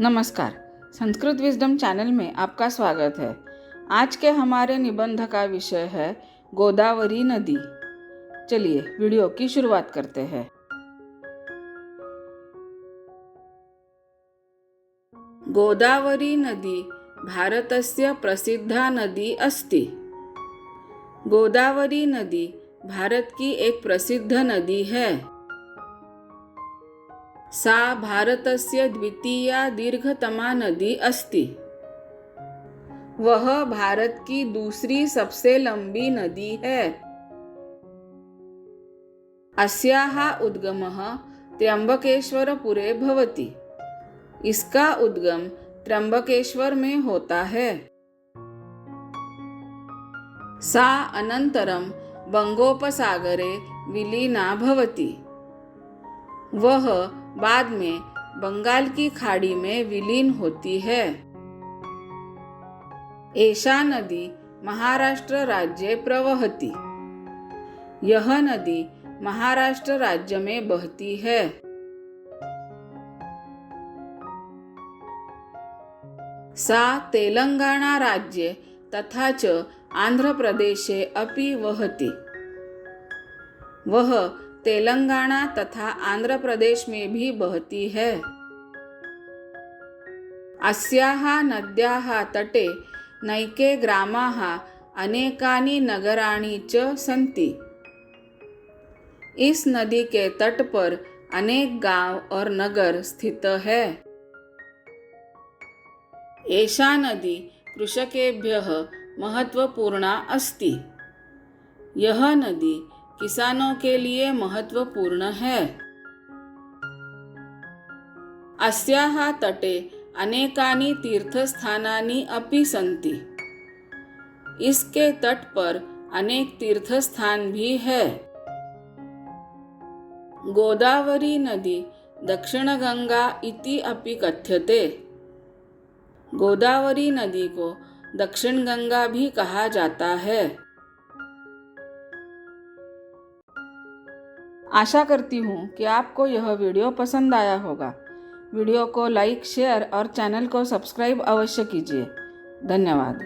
नमस्कार, Sanskrit wisdom channel में आपका स्वागत है। आज के हमारे निबंध का विषय है गोदावरी नदी। चलिए वीडियो की शुरुआत करते हैं। गोदावरी नदी भारतस्य प्रसिद्धा नदी अस्ति। गोदावरी नदी भारत की एक प्रसिद्ध नदी है। सा भारतस्य द्वितीया दीर्घतमा नदी अस्ति। वह भारत की दूसरी सबसे लंबी नदी है। अस्याः उद्गमः त्र्यंबकेश्वरपुरे भवति। इसका उद्गम त्र्यंबकेश्वर में होता है। सा अनंतरम बंगोपसागरे विलीना भवति। वह बाद में बंगाल की खाड़ी में विलीन होती है। एषा नदी महाराष्ट्र राज्ये प्रवहति। यह नदी महाराष्ट्र राज्य में बहती है। सा तेलंगाना राज्ये तथा च आंध्र प्रदेशे अपि वहति। वह तेलंगाना तथा आंध्र प्रदेश में भी बहती है। अस्याः नद्याः तटे नैके ग्रामाः अनेकानि नगराणि च सन्ति। इस नदी के तट पर अनेक गांव और नगर स्थित है। एषा नदी कृषकेभ्यः महत्वपूर्णा अस्ति। यह नदी किसानों के लिए महत्वपूर्ण है। अस्याः तटे अनेकानि तीर्थस्थानानि अपि सन्ति। इसके तट पर अनेक तीर्थस्थान भी है। गोदावरी नदी दक्षिण गंगा इति अपि कथ्यते। गोदावरी नदी को दक्षिण गंगा भी कहा जाता है। आशा करती हूँ कि आपको यह वीडियो पसंद आया होगा। वीडियो को लाइक, शेयर और चैनल को सब्सक्राइब अवश्य कीजिए। धन्यवाद।